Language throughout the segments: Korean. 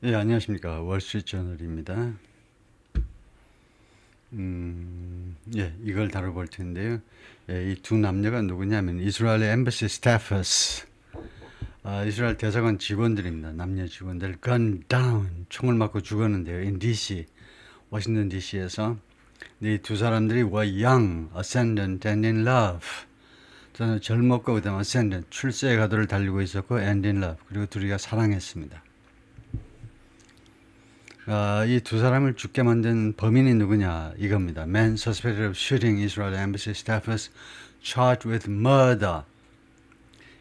예, 안녕하십니까. 월스트리트저널입니다. 예, 이걸 다뤄볼 텐데요. 예, 이 두 남녀가 누구냐면 이스라엘의 엠버시 스태퍼스, 이스라엘 대사관 직원들입니다. 남녀 직원들. gun down, 총을 맞고 죽었는데요. in DC, 워싱턴 DC에서 이 두 사람들이 were young, ascendant, and in love. 저는 젊었고 그다음 ascendant, 출세의 가도를 달리고 있었고 and in love, 그리고 둘이가 사랑했습니다. 이 두 사람을 죽게 만든 범인이 누구냐 이겁니다. Man suspected of shooting Israel embassy staffers charged with murder.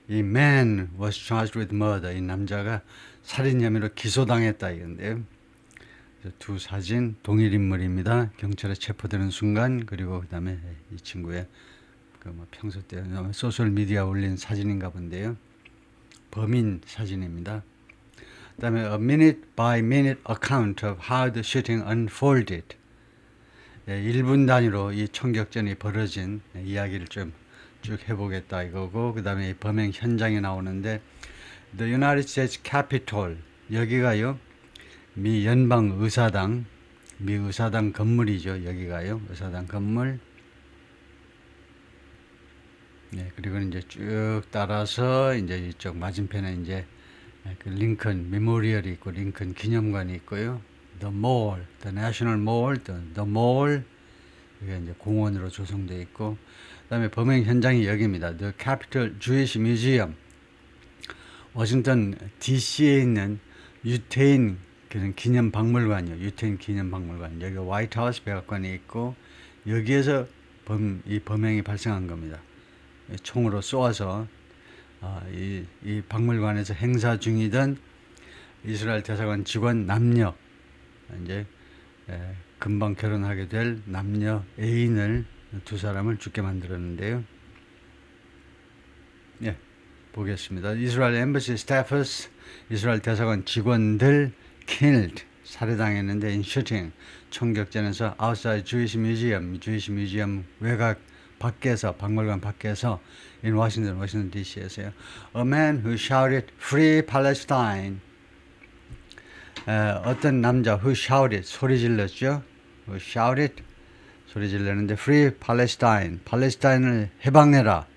이 man was charged with murder. 이 남자가 살인 혐의로 기소당했다 이건데요. 두 사진 동일 인물입니다. 경찰에 체포되는 순간, 그리고 그다음에 이 친구의 그뭐 평소 때 소셜 미디어에 올린 사진인가 본데요. 범인 사진입니다. 그다음에 a minute by minute account of how the shooting unfolded. 1분 단위로 이 총격전이 벌어진 이야기를 좀 쭉 해보겠다 이거고, 그 다음에 범행 현장에 나오는데 The United States Capitol, 여기가요 미 연방 의사당, 미 의사당 건물이죠. 여기가요 의사당 건물. 네, 그리고 이제 쭉 따라서 이제 이쪽 맞은편에 이제 그 링컨 메모리얼이 있고 링컨 기념관이 있고요. The Mall, The National Mall, The Mall, 이게 이제 공원으로 조성되어 있고, 그다음에 범행 현장이 여기입니다. The Capitol Jewish Museum, 워싱턴 DC에 있는 유태인 그런 기념 박물관이요. 유태인 기념 박물관. 여기 화이트하우스 백악관이 있고, 여기에서 이 범행이 발생한 겁니다. 총으로 쏘아서 이 박물관에서 행사 중이던 이스라엘 대사관 직원 남녀, 이제 금방 결혼하게 될 남녀 애인을 두 사람을 죽게 만들었는데요. 예, 보겠습니다. 이스라엘 엠버시 스태퍼스, 이스라엘 대사관 직원들 killed, 살해당했는데 in shooting, 총격전에서 outside Jewish Museum, Jewish Museum 외곽 밖에서, 박물관 밖에서 in 워싱턴 DC에서요. A man who shouted Free Palestine. 어떤 남자 who shouted, 소리 질렀죠. who shouted, 소리 질렀는데 Free Palestine, 팔레스타인을 해방해라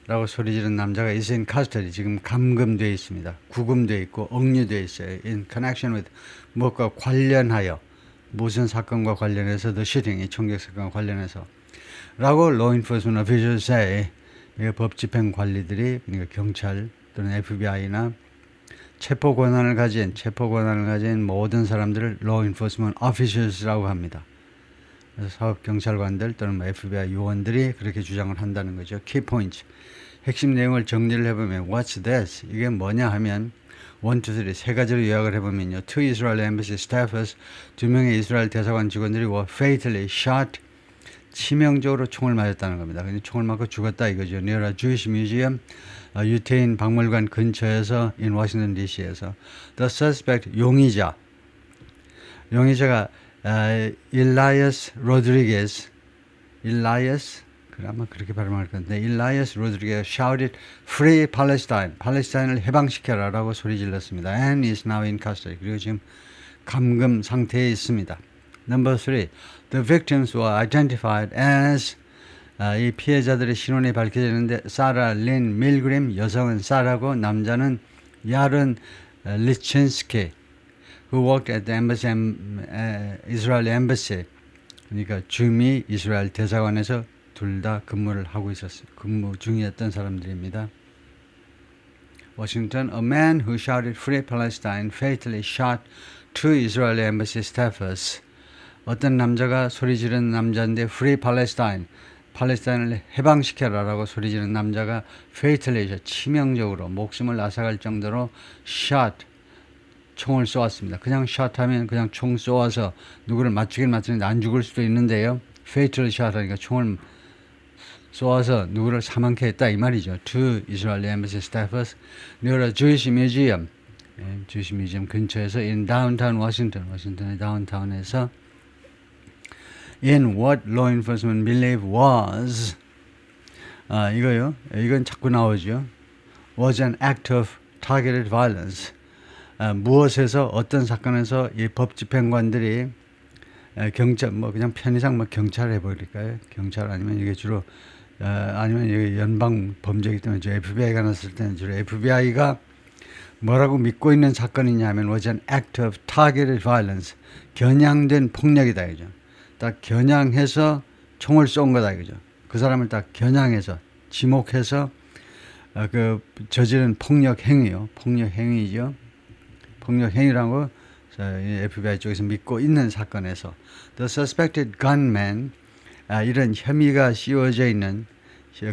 라고 소리 지른 남자가 is in custody, 지금 감금되어 있습니다. 구금되어 있고 억류되어 있어요. in connection with, 무엇과 관련하여, 무슨 사건과 관련해서 the shooting, 이 총격 사건과 관련해서 라고 law enforcement officials say, 법 집행 관리들이, 그러니까 경찰 또는 FBI나 체포 권한을 가진 모든 사람들을 law enforcement officials라고 합니다. 그래서 사법 경찰관들 또는 FBI 요원들이 그렇게 주장을 한다는 거죠. Key points, 핵심 내용을 정리를 해보면 What's this? 이게 뭐냐 하면 1, 2, 3, 세 가지로 요약을 해보면요. Two Israel embassy staffers, 두 명의 이스라엘 대사관 직원들이 were fatally shot, 치명적으로 총을 맞았다는 겁니다. 그냥 총을 맞고 죽었다 이거죠. Near a Jewish Museum, 유태인 박물관 근처에서 in 워싱턴 DC에서. The suspect, 용의자가 일라이어스 로드리게스, 아마 그렇게 발음할 건데, 일라이어스 로드리게스 shouted Free Palestine, 팔레스타인을 해방시켜라라고 소리 질렀습니다. And is now in custody, 그리고 지금 감금 상태에 있습니다. Number 3, the victims were identified as, 이 피해자들의 신원이 밝혀지는데 사라 린 밀그림, 여성은 사라고 남자는 야른 리친스키, who worked at the embassy, Israel embassy, 그러니까 주미 이스라엘 대사관에서 둘 다 근무를 하고 있었어요. 근무 중이었던 사람들입니다. 워싱턴, a man who shouted Free Palestine fatally shot two Israeli embassy staffers. 어떤 남자가 소리 지른 남자인데 Free Palestine, 팔레스타인을 해방시켜라라고 소리 지른 남자가 fatally, 치명적으로 목숨을 앗아갈 정도로 shot, 총을 쏘았습니다. 그냥 shot 하면 그냥 총 쏘아서 누구를 맞추긴 맞추는데 안 죽을 수도 있는데요. fatally shot 하니까 총을 쏘아서 누구를 사망케 했다 이 말이죠. Two Israeli embassy staffers near a Jewish Museum, Jewish Museum 근처에서 in downtown Washington, 워싱턴의 다운타운에서 in what law enforcement believe was, 이건 자꾸 나오죠. was an act of targeted violence. 무엇에서 어떤 사건에서 이 법집행관들이 경찰 뭐 그냥 편의상 뭐 경찰 해버릴까요? 경찰 아니면 이게 주로 아니면 이게 연방 범죄이기 때문에 저 FBI가 났을 때는 주로 FBI가 뭐라고 믿고 있는 사건이냐면 was an act of targeted violence. 겨냥된 폭력이다 이죠. 딱 겨냥해서 총을 쏜 거다 이거죠. 그 사람을 딱 겨냥해서 지목해서 그 저지른 폭력 행위요. 폭력 행위죠. 폭력 행위라고 FBI 쪽에서 믿고 있는 사건에서 the suspected gunman 이런 혐의가 씌워져 있는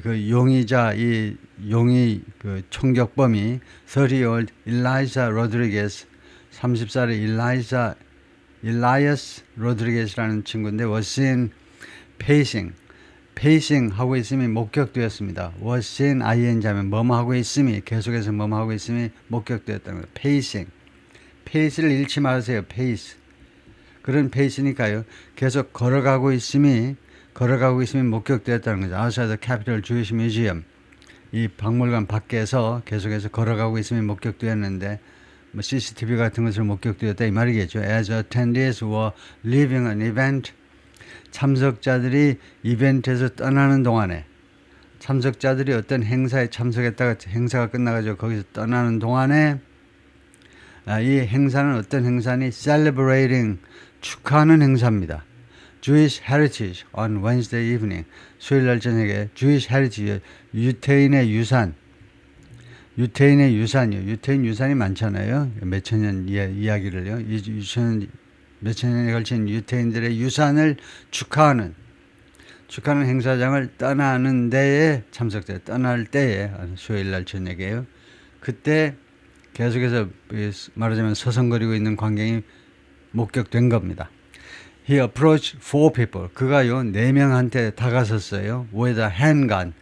그 용의자 이 용의 그 총격범이 30-year-old Elias Rodriguez 30살의 Elias Rodriguez라는 친구인데 was seen pacing 하고 있음이 목격되었습니다. was seen ing 하면 뭐뭐 하고 있음이 계속해서 뭐뭐 하고 있음이 목격되었다는 거예요. pace를 잃지 마세요. pace 그런 페이스니까요. 계속 걸어가고 있음이 목격되었다는 거죠. Outside the Capitol Jewish Museum 이 박물관 밖에서 계속해서 걸어가고 있음이 목격되었는데 뭐 CCTV 같은 것을 목격되었다 이 말이겠죠. As attendees were leaving an event 참석자들이 이벤트에서 떠나는 동안에 참석자들이 어떤 행사에 참석했다가 행사가 끝나가지고 거기서 떠나는 동안에 이 행사는 어떤 행사니 celebrating 축하하는 행사입니다. Jewish Heritage on Wednesday evening 수요일 날 저녁에 Jewish Heritage 유태인의 유산이요. 유태인 유산이 많잖아요. 몇천 년 이야기를요. 몇천 년에 걸친 유태인들의 유산을 축하하는 행사장을 떠나는 데에 떠날 때에 수요일 날 저녁에요. 그때 계속해서 말하자면 서성거리고 있는 광경이 목격된 겁니다. He approached 4 people. 그가요 4명한테 다가섰어요. with a handgun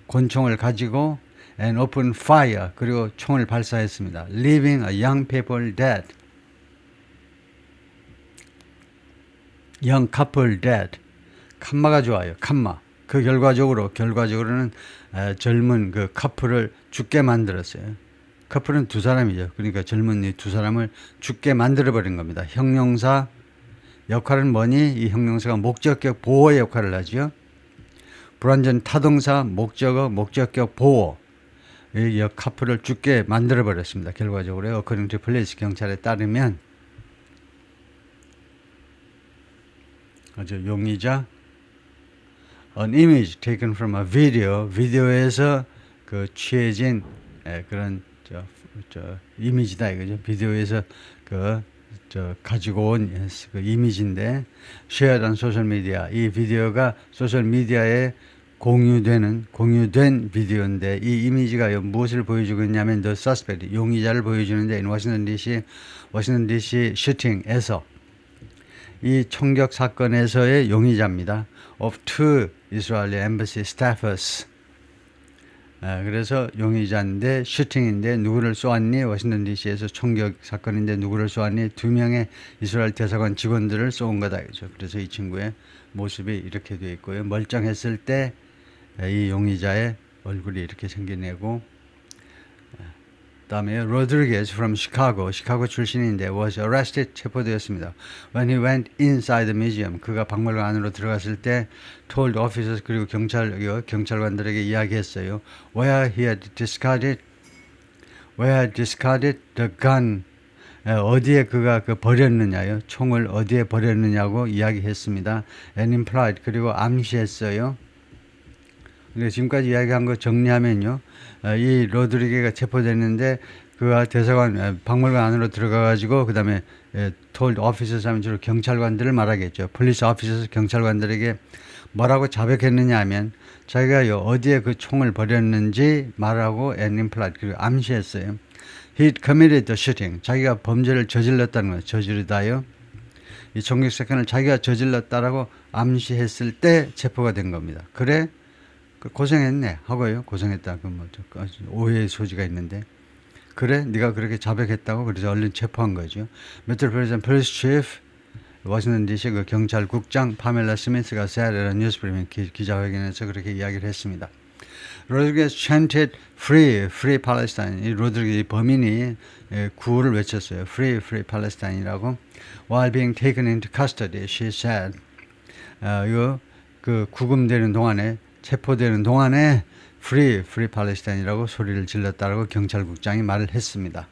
권총을 가지고 and opened fire 그리고 총을 발사했습니다. leaving a young people dead. young couple dead. 칸마가 좋아요. 칸마. 그 결과적으로는 젊은 그 커플을 죽게 만들었어요. 커플은 두 사람이죠. 그러니까 젊은 이 두 사람을 죽게 만들어버린 겁니다. 형용사 역할은 뭐니? 이 형용사가 목적격 보호의 역할을 하죠. 불완전 타동사 목적격 보호. 이 커플을 죽게 만들어버렸습니다. 결과적으로 according to police 경찰에 따르면 용의자 an image taken from a 비디오에서 그 취해진 그런 이미지다 이거죠. 비디오에서 가지고 온 그 이미지인데 shared on social media. 이 비디오가 소셜 미디어에 공유된 비디오인데 이 이미지가 무엇을 보여주고 있냐면 the suspect 용의자를 보여주는데 in 워싱턴 DC 슈팅에서 이 총격 사건에서의 용의자입니다. of 2 Israeli embassy staffers. 그래서 용의자인데 슈팅인데 누구를 쏘았니? 워싱턴 DC에서 총격 사건인데 누구를 쏘았니? 2명의 이스라엘 대사관 직원들을 쏜 거다. 그렇죠? 그래서 이 친구의 모습이 이렇게 되어 있고요. 멀쩡했을 때 이 용의자의 얼굴이 이렇게 생겨내고 다음에 Rodriguez from 시카고 출신인데 was arrested 체포되었습니다. When he went inside the museum 그가 박물관 안으로 들어갔을 때 told officers 그리고 경찰관들에게 이야기했어요. Where he had discarded the gun 어디에 그가 버렸느냐요. 총을 어디에 버렸느냐고 이야기했습니다. And implied 그리고 암시했어요. 지금까지 이야기한 거 정리하면요. 이 로드리게가 체포됐는데 그가 대사관 박물관 안으로 들어가가지고 그 다음에 told officers 하면 주로 경찰관들을 말하겠죠. police officers 경찰관들에게 뭐라고 자백했느냐 하면 자기가 어디에 그 총을 버렸는지 말하고 and implied 그리고 암시했어요. He committed the shooting. 자기가 범죄를 저질렀다는 거예요. 저지르다요. 이 총격 사건을 자기가 저질렀다라고 암시했을 때 체포가 된 겁니다. 그래? 고생했네 하고요. 고생했다. 오해의 소지가 있는데 그래? 네가 그렇게 자백했다고 그래서 얼른 체포한 거죠. 메트로폴리탄 폴리스 치프 워싱턴 DC 그 경찰국장 파멜라 스미스가 세아레라 뉴스브리핑 기자회견에서 그렇게 이야기를 했습니다. Rodriguez chanted free, free Palestine. 이 로드리게즈 범인이 구호를 외쳤어요. Free, free Palestine이라고. While being taken into custody, she said. 그 구금되는 동안에, 체포되는 동안에 Free, free Palestine이라고 소리를 질렀다라고 경찰국장이 말을 했습니다.